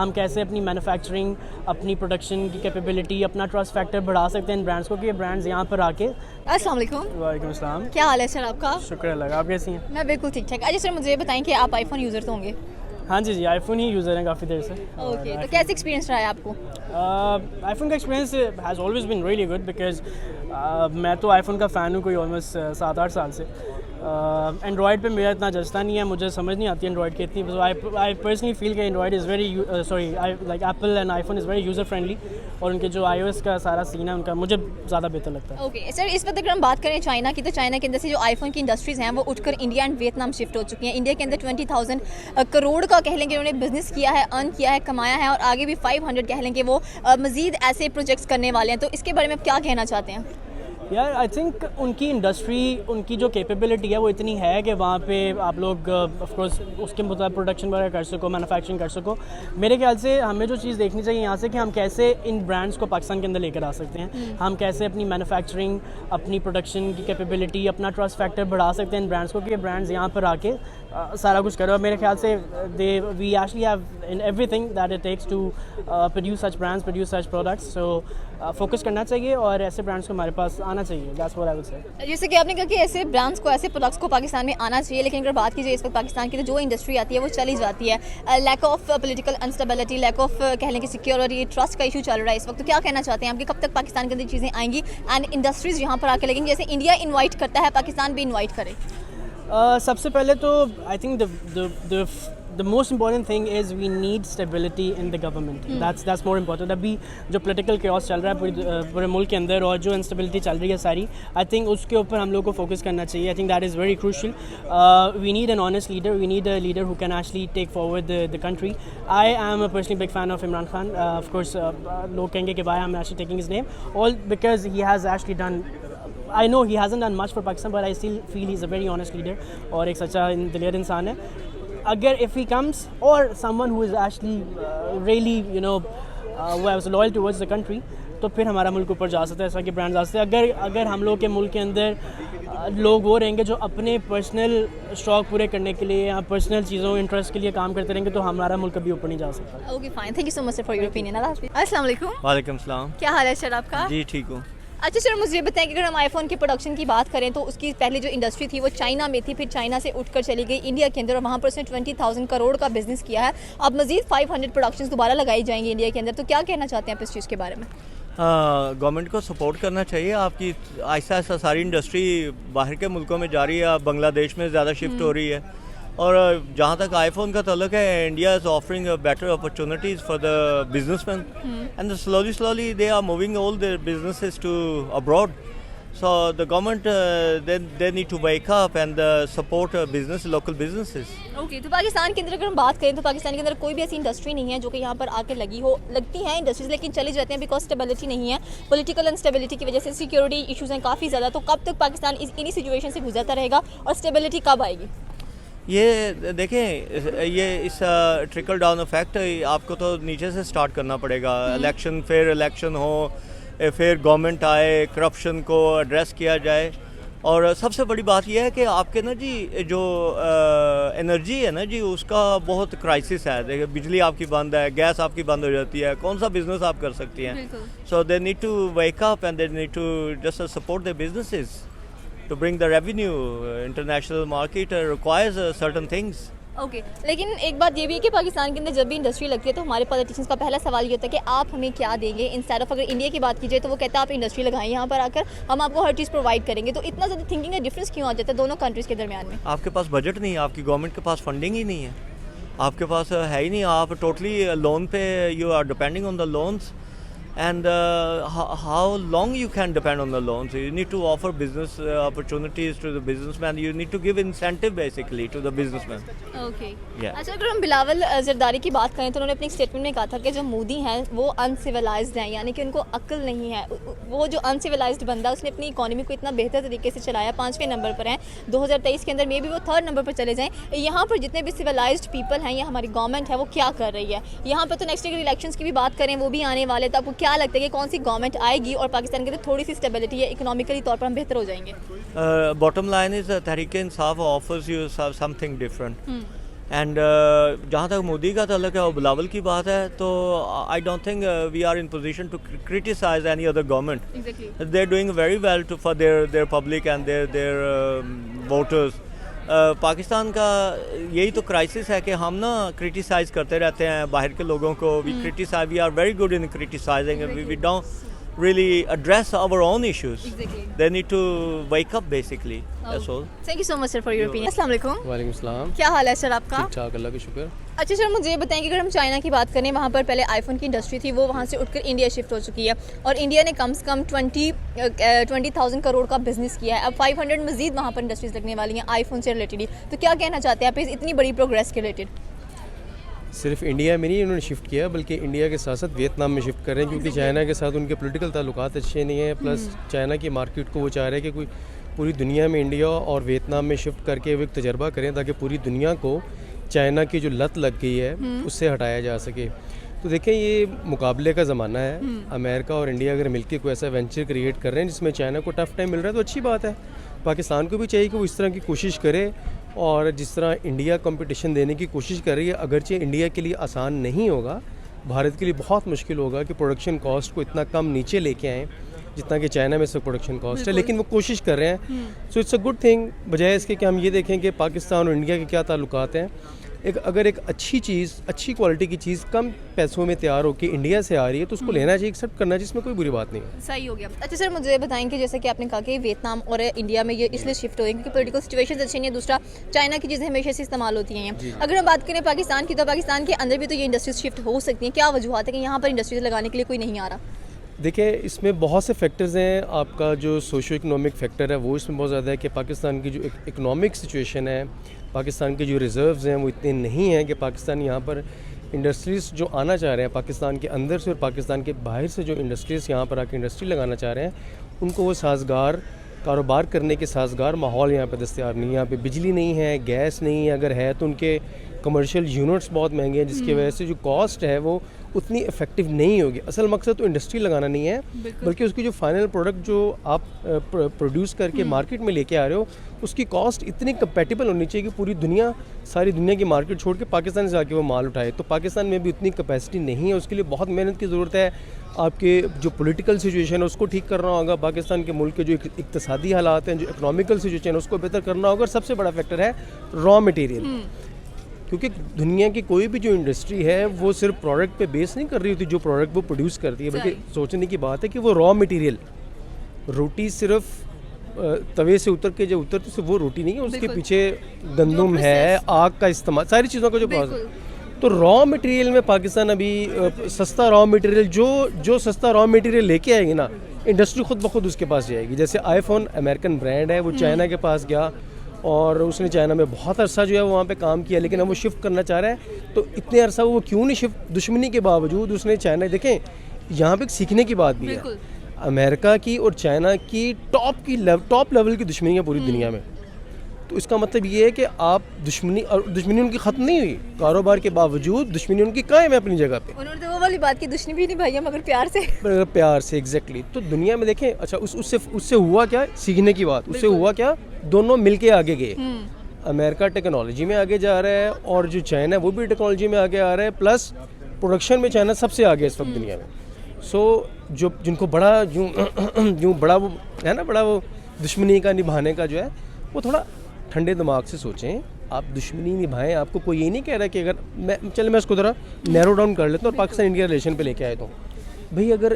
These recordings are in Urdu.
ہم کیسے اپنی مینوفیکچرنگ، اپنی پروڈکشن کی کیپیبلٹی، اپنا ٹرسٹ فیکٹر بڑھا سکتے ہیں ان برانڈس کو کہ یہ برانڈس یہاں پر آ کے. السلام علیکم. وعلیکم السلام. کیا حال ہے سر آپ کا؟ شکر اللہ کا. آپ کیسی ہیں؟ میں بالکل ٹھیک ٹھاک. اچھا سر مجھے بتائیں کہ آپ آئی فون یوزر تو ہوں گے؟ ہاں جی آئی فون ہی یوزر ہیں کافی دیر سے. اوکے تو کیسے ایکسپیرینس رہا ہے آپ کو؟ آئی فون کا experience has always been really good because میں تو آئی فون کا فین ہوں کوئی آلموسٹ 7-8 سال سے. اینڈرائڈ پہ میرا اتنا جچتا نہیں ہے، مجھے سمجھ نہیں آتی اینڈرائڈ کی اتنی. آئی پرسنلی فیل کہ Android is very like apple and I phone is very user friendly, اور ان کے جو آئی او ایس کا سارا سین ہے ان کا مجھے زیادہ بہتر لگتا ہے. اوکے سر، اس وقت اگر ہم بات کریں چائنا کی تو چائنا کے اندر سے جو آئی فون کی انڈسٹریز ہیں وہ اٹھ کر انڈیا اینڈ ویتنام شفٹ ہو چکی ہیں. انڈیا کے اندر 20,000 کروڑ کا کہہ لیں کہ انہوں نے بزنس کیا ہے، ارن کیا ہے، کمایا ہے، اور آگے بھی 500 کہہ لیں کہ وہ مزید ایسے پروجیکٹس کرنے والے ہیں. تو اس کے بارے میں آپ کیا کہنا چاہتے ہیں؟ یار آئی تھنک ان کی انڈسٹری، ان کی جو کیپیبلٹی ہے وہ اتنی ہے کہ وہاں پہ آپ لوگ آف کورس اس کے مطابق پروڈکشن وغیرہ کر سکو، مینوفیکچرنگ کر سکو. میرے خیال سے ہمیں جو چیز دیکھنی چاہیے یہاں سے کہ ہم کیسے ان برانڈس کو پاکستان کے اندر لے کر آ سکتے ہیں. ہم کیسے اپنی مینوفیکچرنگ، اپنی پروڈکشن کی کیپیبلٹی، اپنا ٹرسٹ فیکٹر بڑھا سکتے ہیں ان برانڈس کو کہ یہ برانڈس یہاں پر آ کے سارا کچھ کرو. میرے خیال سے we actually have in everything that it takes to produce such brands, produce such products. So focus کرنا چاہیے اور ایسے برانڈس کو ہمارے پاس آنا چاہیے. دیٹس واٹ آئی ول سے. جیسے کہ آپ نے کہا کہ ایسے برانڈس کو، ایسے پروڈکٹس کو پاکستان میں آنا چاہیے، لیکن اگر بات کی جائے اس وقت پاکستان کی تو جو انڈسٹری آتی ہے وہ چلی جاتی ہے. Lack of political instability, lack of کہہ لیں کہ سیکیورٹی، ٹرسٹ کا ایشو چل رہا ہے اس وقت. تو کیا کہنا چاہتے ہیں آپ کہ کب تک پاکستان کے اندر چیزیں آئیں گی اینڈ انڈسٹریز یہاں پر آ کے لگیں گی؟ جیسے انڈیا انوائٹ کرتا ہے، پاکستان بھی انوائٹ کرے. سب سے پہلے تو I think the most important thing is we need stability in the government. That's more important. ابھی جو پولیٹیکل chaos چل رہا ہے پورے ملک کے اندر اور جو انسٹیبلٹی چل رہی ہے ساری، I think اس کے اوپر ہم لوگ کو فوکس کرنا چاہیے. I think that is very crucial. We need an honest leader. We need a leader who can actually take forward the country. I am a personally big fan of Imran Khan. Of course, لوگ کہیں گے کہ why I'm actually taking his name. All because he has actually done, I know he hasn't done much for Pakistan, but I still feel he's a very honest leader اور ایک سچا دلیر انسان ہے. اگر if he comes or someone who is actually really who is loyal towards the country, تو پھر ہمارا ملک اوپر جا سکتا ہے، ایسا کہ برانڈز آ سکتے ہیں. اگر ہم لوگ کے ملک کے اندر لوگ وہ رہیں گے جو اپنے پرسنل شوق پورے کرنے کے لیے یا پرسنل چیزوں انٹرسٹ کے لیے کام کرتے رہیں گے تو ہمارا ملک کبھی اوپر نہیں جا سکتا. Okay fine, thank you so much for your opinion. السلام علیکم. وعلیکم السلام. کیا حال ہے سر آپ کا؟ جی ٹھیک ہوں. اچھا سر مجھے یہ بتائیں کہ اگر ہم آئی فون کی پروڈکشن کی بات کریں تو اس کی پہلے جو انڈسٹری تھی وہ چائنا میں تھی، پھر چائنا سے اٹھ کر چلی گئی انڈیا کے اندر اور وہاں پر اس نے 20,000 کروڑ کا بزنس کیا ہے. اب مزید 500 پروڈکشنز دوبارہ لگائی جائیں گی انڈیا کے اندر. تو کیا کہنا چاہتے ہیں آپ اس چیز کے بارے میں؟ گورنمنٹ کو سپورٹ کرنا چاہیے. آپ کی آہستہ آہستہ ساری انڈسٹری باہر کے ملکوں میں جا رہی ہے، بنگلہ دیش میں زیادہ شفٹ ہو رہی ہے. اور جہاں تک آئی فون کا تعلق ہے، India is offering better opportunities for the businessman and slowly they are moving all their businesses to abroad. So the government they need to wake up and support business, local businesses. Okay تو پاکستان کے اندر اگر ہم بات کریں تو پاکستان کے اندر کوئی بھی ایسی انڈسٹری نہیں ہے جو کہ یہاں پر آ کے لگتی ہیں انڈسٹریز، لیکن چلی جاتی ہیں بیکاز اسٹیبلٹی نہیں ہے. پولیٹیکل انسٹیبلٹی کی وجہ سے سیکیورٹی ایشوز ہیں کافی زیادہ. تو کب تک پاکستان انہی سچویشن سے گزرتا رہے گا اور اسٹیبلٹی کب آئے گی؟ یہ دیکھیں، یہ اس ٹرکل ڈاؤن افیکٹ آپ کو تو نیچے سے سٹارٹ کرنا پڑے گا. الیکشن، پھر الیکشن ہو، پھر گورنمنٹ آئے، کرپشن کو ایڈریس کیا جائے. اور سب سے بڑی بات یہ ہے کہ آپ کے نا جی جو انرجی ہے نا جی اس کا بہت کرائسس ہے. دیکھیں بجلی آپ کی بند ہے، گیس آپ کی بند ہو جاتی ہے، کون سا بزنس آپ کر سکتی ہیں؟ So they need to wake up and they need to just support their businesses to bring the revenue. International market requires certain things. Okay لیکن ایک بات یہ بھی ہے کہ پاکستان کے اندر جب بھی انڈسٹری لگتی ہے تو ہمارے پولیٹیشنس کا پہلا سوال یہ ہوتا ہے کہ آپ ہمیں کیا دیں گے. انسٹیڈ آف اگر انڈیا کی بات کی جائے تو وہ کہتا ہے آپ انڈسٹری لگائیں یہاں پر آ کر، ہم آپ کو ہر چیز پرووائڈ کریں گے. تو اتنا زیادہ تھنکنگ کا ڈفرینس کیوں آ جاتا ہے دونوں کنٹریز کے درمیان میں؟ آپ کے پاس بجٹ نہیں ہے، آپ کی گورنمنٹ کے پاس فنڈنگ ہی نہیں ہے، آپ کے پاس ہے ہی نہیں. آپ ٹوٹلی لون پہ you are depending on the loans. And how long you can depend on the loans? You need to offer business opportunities to the businessman. You need to give incentive basically to the businessman. Okay. Yeah. اچھا اگر ہم بلاول زرداری کی بات کریں تو انہوں نے اپنی اسٹیٹمنٹ میں کہا تھا کہ جو مودی ہیں وہ انسیولائزڈ ہیں، یعنی کہ ان کو عقل نہیں ہے. وہ جو انسیولائزڈ بندہ اس نے اپنی اکانومی کو اتنا بہتر طریقے سے چلایا، 5ویں نمبر پر ہیں 2023 کے اندر. میں بھی وہ 3rd نمبر پر چلے جائیں. یہاں پر جتنے بھی سیولائزڈ پیپل ہیں یا ہماری گورنمنٹ ہے وہ کیا کر رہی ہے یہاں پر؟ تو نیکسٹ اگر الیکشنس کی بھی بات کریں وہ بھی آنے والے، تو آپ کو کیا لگتا ہے کہ کون سی گورنمنٹ آئے گی اور پاکستان کے اندر تھوڑی سی اسٹیبلٹی ہے، اکنامیکلی طور پر ہم بہتر ہو جائیں گے؟ Bottom line is Tehreek Insaf offers you some thing different. And جہاں تک مودی کا تعلق ہے اور بلاول کی بات ہے تو I don't think we are in position to criticize any other government. They are doing very well for their public and their voters. Pakistan کا یہی تو کرائسس ہے کہ ہم نا کرٹیسائز کرتے رہتے ہیں باہر کے لوگوں کو. We criticise, we are very good in criticising, we don't really address our own issues. Exactly. They need to wake up basically. That's all. Thank you so much sir for your opinion. السلام علیکم. وعلیکم السلام. کیا حال ہے سر آپ کا؟ ٹھیک ٹھاک, اللہ کا شکر. اچھا سر مجھے یہ بتائیں کہ اگر ہم چائنا کی بات کریں, وہاں پر پہلے آئی فون کی انڈسٹری تھی, وہ وہاں سے اٹھ کر انڈیا شفٹ ہو چکی ہے اور انڈیا نے کم سے کم 20,000 کروڑ کا بزنس کیا ہے. اب 500 مزید وہاں پر انڈسٹریز لگنے والی ہیں آئی فون سے ریلیٹڈ ہی. تو کیا کہنا چاہتے ہیں آپ اس اتنی بڑی پروگریس کے ریلیٹڈ؟ صرف انڈیا میں نہیں انہوں نے شفٹ کیا, بلکہ انڈیا کے ساتھ ساتھ ویتنام میں شفٹ کر رہے ہیں, کیونکہ چائنا کے ساتھ ان کے پولیٹیکل تعلقات اچھے نہیں ہیں. پلس چائنا کی مارکیٹ کو وہ چاہ رہے ہیں کہ کوئی پوری دنیا میں انڈیا اور ویتنام میں شفٹ کر کے وہ ایک تجربہ کریں تاکہ پوری دنیا کو چائنا کی جو لت لگ گئی ہے اس سے ہٹایا جا سکے. تو دیکھیں یہ مقابلے کا زمانہ ہے. امریکہ اور انڈیا اگر مل کے کوئی ایسا وینچر کریٹ کر رہے ہیں جس میں چائنا کو ٹف ٹائم مل رہا ہے تو اچھی بات ہے. پاکستان کو بھی چاہیے کہ وہ اس طرح کی کوشش کرے, اور جس طرح انڈیا کمپٹیشن دینے کی کوشش کر رہی ہے, اگرچہ انڈیا کے لیے آسان نہیں ہوگا, بھارت کے لیے بہت مشکل ہوگا کہ پروڈکشن کاسٹ کو اتنا کم نیچے لے کے آئیں جتنا کہ چائنا میں سے پروڈکشن کاسٹ ہے, لیکن وہ کوشش کر رہے ہیں. So it's a good thing, بجائے اس کے کہ ہم یہ دیکھیں کہ پاکستان اور انڈیا کے کیا تعلقات ہیں. اگر ایک اچھی چیز, اچھی کوالٹی کی چیز کم پیسوں میں تیار ہو کے انڈیا سے آ رہی ہے تو اس کو لینا چاہیے, ایکسیپٹ کرنا چاہیے, اس میں کوئی بری بات نہیں ہے. صحیح ہو گیا. اچھا سر مجھے بتائیں کہ جیسے کہ آپ نے کہا کہ ویتنام اور انڈیا میں یہ اس لیے شفٹ ہو رہی ہے کیونکہ پولیٹیکل سچویشن اچھی نہیں ہے, دوسرا چائنا کی چیزیں ہمیشہ سے استعمال ہوتی ہیں. اگر ہم بات کریں پاکستان کی تو پاکستان کے اندر بھی تو یہ انڈسٹریز شفٹ ہو سکتی ہیں. کیا وجوہات ہے کہ یہاں پر انڈسٹریز لگانے کے لیے کوئی نہیں آ رہا؟ دیکھیں اس میں بہت سے فیکٹرز ہیں. آپ کا جو سوشو اکنامک فیکٹر ہے وہ اس میں بہت زیادہ ہے کہ پاکستان کی جو اکنامک سچویشن ہے, پاکستان کے جو ریزروز ہیں وہ اتنے نہیں ہیں کہ پاکستان یہاں پر انڈسٹریز جو آنا چاہ رہے ہیں پاکستان کے اندر سے اور پاکستان کے باہر سے جو انڈسٹریز یہاں پر آ کے انڈسٹری لگانا چاہ رہے ہیں ان کو وہ سازگار کاروبار کرنے کے سازگار ماحول یہاں پہ دستیاب نہیں ہے. یہاں پہ بجلی نہیں ہے, گیس نہیں ہے, اگر ہے تو ان کے کمرشل یونٹس بہت مہنگے ہیں جس کی وجہ سے جو کاسٹ ہے وہ اتنی افیکٹو نہیں ہوگی. اصل مقصد تو انڈسٹری لگانا نہیں ہے, بلکہ اس کی جو فائنل پروڈکٹ جو آپ پروڈیوس کر کے مارکیٹ میں لے کے آ رہے ہو اس کی کاسٹ اتنی کمپیٹیبل ہونی چاہیے کہ پوری دنیا, ساری دنیا کی مارکیٹ چھوڑ کے پاکستان سے آ کے وہ مال اٹھائے. تو پاکستان میں بھی اتنی کیپیسٹی نہیں ہے, اس کے لیے بہت محنت کی ضرورت ہے. آپ کے جو پولیٹیکل سچویشن ہے اس کو ٹھیک کرنا ہوگا, پاکستان کے ملک کے جو اقتصادی حالات ہیں, جو اکنامیکل سچویشن ہے اس کو بہتر کرنا ہوگا. اور سب سے بڑا فیکٹر ہے را مٹیریل, کیونکہ دنیا کی کوئی بھی جو انڈسٹری ہے وہ صرف پروڈکٹ پہ بیس نہیں کر رہی ہوتی جو پروڈکٹ وہ پروڈیوس کرتی ہے, بلکہ سوچنے کی بات ہے کہ وہ را مٹیریل, روٹی صرف توے سے اتر کے جو اترتی صرف وہ روٹی نہیں ہے, اس کے پیچھے گندم ہے, آگ کا استعمال, ساری چیزوں کا جو پروسیس. تو را مٹیریل میں پاکستان ابھی سستا را مٹیریل جو سستا را مٹیریل لے کے آئے گی نا, انڈسٹری خود بخود اس کے پاس جائے گی. جیسے آئی فون امریکن برانڈ ہے, وہ چائنا کے پاس گیا اور اس نے چائنا میں بہت عرصہ جو ہے وہاں پہ کام کیا, لیکن اب وہ شفٹ کرنا چاہ رہا ہے. تو اتنے عرصہ وہ کیوں نہیں شفٹ, دشمنی کے باوجود اس نے چائنا, دیکھیں یہاں پہ سیکھنے کی بات بھی ہے, امریکہ کی اور چائنا کی ٹاپ لیول کی دشمنی ہے پوری دنیا میں. تو اس کا مطلب یہ ہے کہ آپ دشمنی ان کی ختم نہیں ہوئی, کاروبار کے باوجود دشمنی ان کی قائم ہے اپنی جگہ پہ. انہوں نے تو وہ والی بات کی دشمنی بھی نہیں بھائی ہم مگر پیار سے ایگزیکٹلی. تو دنیا میں دیکھیں, اچھا اس سے ہوا کیا, سیکھنے کی بات, اس سے ہوا کیا, دونوں مل کے آگے گئے. امریکہ ٹیکنالوجی میں آگے جا رہا ہے اور جو چائنا ہے وہ بھی ٹیکنالوجی میں آگے آ رہا ہے, پلس پروڈکشن میں چائنا سب سے آگے اس وقت دنیا میں. سو جن کو بڑا جو بڑا وہ ہے نا, بڑا وہ دشمنی کا نبھانے کا جو ہے, وہ تھوڑا ٹھنڈے دماغ سے سوچیں. آپ دشمنی نبھائیں, آپ کو کوئی یہ نہیں کہہ رہا کہ اگر میں اس کو ذرا نیرو ڈاؤن کر لیتا ہوں اور پاکستان انڈیا ریلیشن پہ لے کے آئے تو بھئی اگر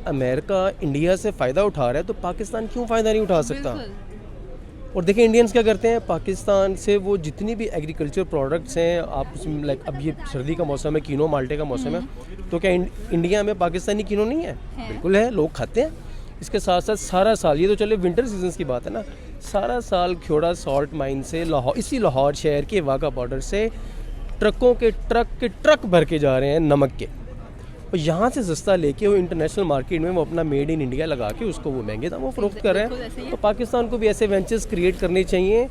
امریکہ انڈیا سے فائدہ اٹھا رہا ہے تو پاکستان کیوں فائدہ نہیں اٹھا سکتا؟ اور دیکھیں انڈینس کیا کرتے ہیں, پاکستان سے وہ جتنی بھی ایگریکلچر پروڈکٹس ہیں, آپ اس میں لائک اب یہ سردی کا موسم ہے, کینو مالٹے کا موسم ہے, تو کیا انڈیا میں پاکستانی کینو نہیں ہے؟ بالکل ہے, لوگ کھاتے ہیں. اس کے ساتھ ساتھ سارا سال, یہ تو چلے ونٹر سیزنس کی بات ہے نا, سارا سال کھیوڑا سالٹ مائن سے اسی لاہور شہر کے واگا بارڈر سے ٹرکوں کے ٹرک بھر کے جا رہے ہیں نمک کے, اور یہاں سے سستا لے کے وہ انٹرنیشنل مارکیٹ میں وہ اپنا میڈ ان انڈیا لگا کے اس کو وہ مہنگے داموں فروخت کر رہے ہیں. تو پاکستان کو بھی ایسے وینچرز کریٹ کرنے چاہیے,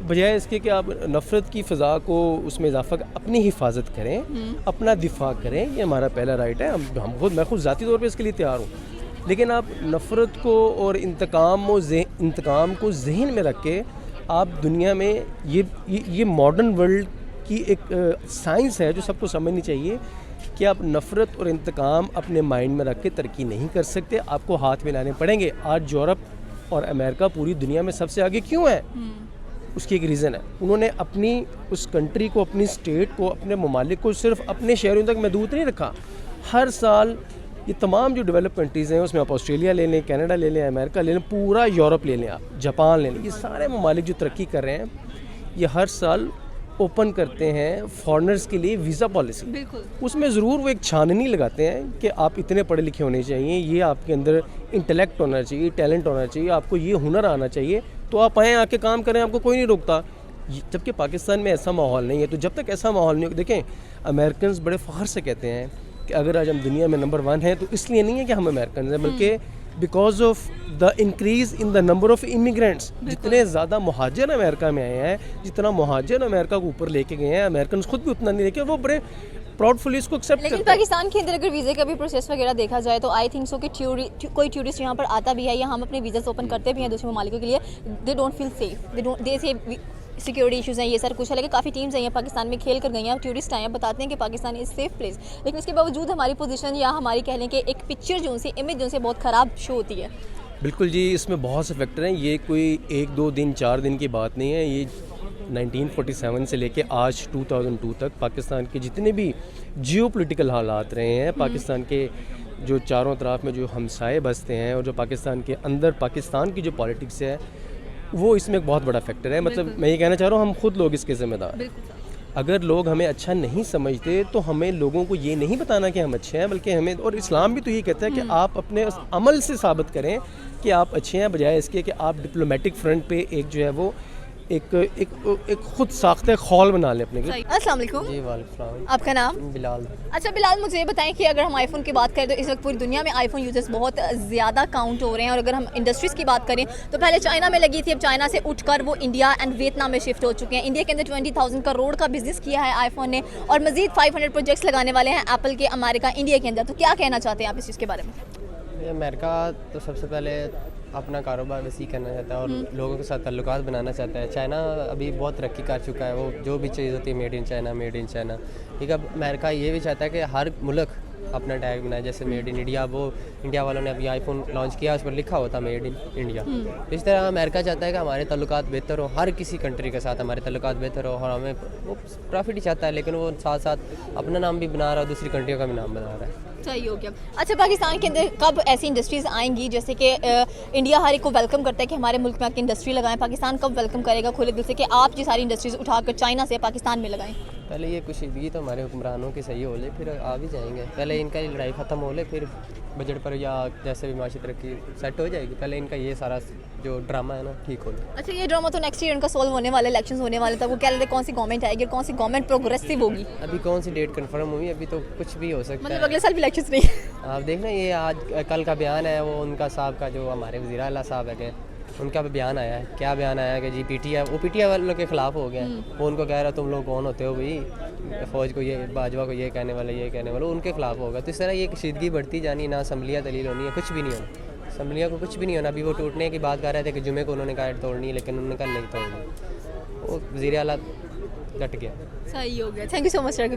بجائے اس کے کہ آپ نفرت کی فضا کو اس میں اضافہ اپنی حفاظت کریں, اپنا دفاع کریں. یہ ہمارا پہلا رائٹ ہے, میں خود ذاتی طور پہ اس کے لیے تیار ہوں. لیکن آپ نفرت کو اور انتقام کو ذہن میں رکھ کے آپ دنیا میں یہ ماڈرن ورلڈ کی ایک سائنس ہے جو سب کو سمجھنی چاہیے کہ آپ نفرت اور انتقام اپنے مائنڈ میں رکھ کے ترقی نہیں کر سکتے, آپ کو ہاتھ ملانے پڑیں گے. آج یورپ اور امریکہ پوری دنیا میں سب سے آگے کیوں ہے؟ اس کی ایک ریزن ہے, انہوں نے اپنی اس کنٹری کو, اپنی اسٹیٹ کو, اپنے ممالک کو صرف اپنے شہروں تک محدود نہیں رکھا. ہر سال یہ تمام جو ڈیولپ کنٹریز ہیں, اس میں آپ آسٹریلیا لے لیں, کینیڈا لے لیں, امریکہ لے لیں, پورا یورپ لے لیں, آپ جاپان لے لیں, یہ سارے ممالک جو ترقی کر رہے ہیں یہ ہر سال اوپن کرتے ہیں فارنرز کے لیے ویزا پالیسی. بالکل. اس میں ضرور وہ ایک چھاننی لگاتے ہیں کہ آپ اتنے پڑھے لکھے ہونے چاہیے, یہ آپ کے اندر انٹلیکٹ ہونا چاہیے, ٹیلنٹ ہونا چاہیے, آپ کو یہ ہنر آنا چاہیے, تو آپ آئیں, آ کے کام کریں, آپ کو کوئی نہیں روکتا. جبکہ پاکستان میں ایسا ماحول نہیں ہے. تو جب تک ایسا ماحول نہیں ہو, دیکھیں امریکنز بڑے فخر سے کہتے ہیں کہ اگر آج ہم دنیا میں نمبر 1 ہیں تو اس لیے نہیں ہے کہ ہم امریکنز ہیں, بلکہ because of the increase in the number of immigrants. جتنے زیادہ مہاجر امریکہ میں آئے ہیں, جتنا مہاجر امریکہ کو اوپر لے کے گئے ہیں, امریکنز خود بھی اتنا نہیں لے کے, وہ بڑے پراؤڈ فلی اس کو ایکسیپٹ کرتے ہیں. لیکن پاکستان کے اندر اگر ویزے کا بھی پروسیس وغیرہ دیکھا جائے تو آئی تھنک سو کہ کوئی ٹورسٹ یہاں پر آتا بھی ہے یا ہم اپنے ویزاز اوپن کرتے بھی ہیں دوسرے ممالکوں کے لیے, دے ڈونٹ فیل سیف, دے سے سیکورٹی ایشوز ہیں, یہ سر کچھ ہے. لیکن کافی ٹیمز ہیں پاکستان میں کھیل کر گئی ہیں, ٹورسٹ آئے ہیں, بتاتے ہیں کہ پاکستان از سیف پلیس, لیکن اس کے باوجود ہماری پوزیشن یا ہماری کہہ لیں کہ ایک پکچر جو سے امیج جو سے بہت خراب شو ہوتی ہے. بالکل جی, اس میں بہت سے فیکٹر ہیں. یہ کوئی 1 2 دن 4 دن کی بات نہیں ہے. یہ 1947 سے لے کے آج 2002 تک پاکستان کے جتنے بھی جیو پولیٹیکل حالات رہے ہیں, پاکستان کے جو چاروں طرف میں جو ہمسائے بستے ہیں, اور جو پاکستان کے اندر پاکستان کی جو پالیٹکس ہے, وہ اس میں ایک بہت بڑا فیکٹر ہے. مطلب میں یہ کہنا چاہ رہا ہوں, ہم خود لوگ اس کے ذمہ دار. اگر لوگ ہمیں اچھا نہیں سمجھتے تو ہمیں لوگوں کو یہ نہیں بتانا کہ ہم اچھے ہیں, بلکہ ہمیں, اور اسلام بھی تو یہ کہتا ہے کہ آپ اپنے اس عمل سے ثابت کریں کہ آپ اچھے ہیں, بجائے اس کے کہ آپ ڈپلومیٹک فرنٹ پہ ایک جو ہے وہ ایک خود ساختہ خول بنا لیں اپنے. السلام علیکم. جی وعلیکم السلام. آپ کا نام؟ بلال. اچھا بلال, مجھے یہ بتائیں کہ اگر ہم آئی فون کی بات کریں تو اس وقت پوری دنیا میں آئی فون یوزرز بہت زیادہ کاؤنٹ ہو رہے ہیں, اور اگر ہم انڈسٹریز کی بات کریں تو پہلے چائنا میں لگی تھی, اب چائنا سے اٹھ کر وہ انڈیا اینڈ ویتنام میں شفٹ ہو چکے ہیں. انڈیا کے اندر 20,000 کروڑ کا بزنس کیا ہے آئی فون نے, اور مزید 500 پروجیکٹس لگانے والے ہیں ایپل کے امریکہ انڈیا کے اندر. تو کیا کہنا چاہتے ہیں آپ اس چیز کے بارے میں؟ امریکہ تو سب سے پہلے اپنا کاروبار وسیع کرنا چاہتا ہے اور لوگوں کے ساتھ تعلقات بنانا چاہتا ہے. چائنا ابھی بہت ترقی کر چکا ہے, وہ جو بھی چیز ہوتی ہے made in China, made in China. ٹھیک ہے, امریکہ یہ بھی چاہتا ہے کہ ہر ملک اپنا ٹیگ بنائے, جیسے میڈ ان انڈیا. وہ انڈیا والوں نے ابھی آئی فون لانچ کیا, اس پر لکھا ہوتا میڈ ان انڈیا. اس طرح امریکہ چاہتا ہے کہ ہمارے تعلقات بہتر ہو, ہر کسی کنٹری کے ساتھ ہمارے تعلقات بہتر ہو, اور ہمیں وہ پرافٹ ہی چاہتا ہے, لیکن وہ ساتھ ساتھ اپنا نام بھی بنا رہا ہے, دوسری کنٹریوں کا بھی نام بنا رہا ہے. صحیح ہو گیا. اچھا, پاکستان کے اندر کب ایسی انڈسٹریز آئیں گی, جیسے کہ انڈیا ہر ایک کو ویلکم کرتا ہے کہ ہمارے ملک میں آ کے انڈسٹری لگائیں, پاکستان کب ویلکم کرے گا کھلے دل سے کہ آپ یہ ساری انڈسٹریز اٹھا کر چائنا سے پاکستان میں لگائیں؟ پہلے یہ کشیدگی تو ہمارے حکمرانوں کی صحیح ہو لے, پھر آ بھی جائیں گے. پہلے ان کا یہ لڑائی ختم ہو لے, پھر بجٹ پر یا جیسے بھی معاشی ترقی سیٹ ہو جائے گی. پہلے ان کا یہ سارا جو ڈرامہ ہے نا ٹھیک ہو لے. اچھا, یہ ڈرامہ تو نیکسٹ ایئر ان کا سولو ہونے والا, الیکشنز ہونے والے تھا, وہ کہہ رہے تھے کون سی گورنمنٹ آئے گی, کون سی گورنمنٹ پروگریسو ہوگی. ابھی کون سی ڈیٹ کنفرم ہوئی, ابھی تو کچھ بھی ہو سکتا ہے. مطلب اگلے سال بھی الیکشنز نہیں. آپ دیکھنا, یہ آج کل کا بیان ہے وہ ان کا صاحب کا, جو ہمارے وزیر اعلیٰ صاحب ہے, ان کا بھی بیان آیا ہے. کیا بیان آیا ہے کہ جی پی ٹی آئی, وہ پی ٹی آئی والوں کے خلاف ہو گیا. وہ ان کو کہہ رہا تم لوگ کون ہوتے ہو بھائی, فوج کو یہ, باجوہ کو یہ کہنے والے, یہ کہنے والے, ان کے خلاف ہوگا. تو اس طرح یہ کشیدگی بڑھتی جانی, نہ اسمبلیاں دلیل ہونی ہے, کچھ بھی نہیں ہونا. اسمبلیوں کو کچھ بھی نہیں ہونا. ابھی وہ ٹوٹنے کی بات کر رہے تھے کہ جمعے کو انہوں نے کہا توڑنی ہے, لیکن انہوں نے کہا نہیں توڑنی. وہ وزیر اعلیٰ ڈٹ گیا. صحیح ہو گیا. Thank you so much sir.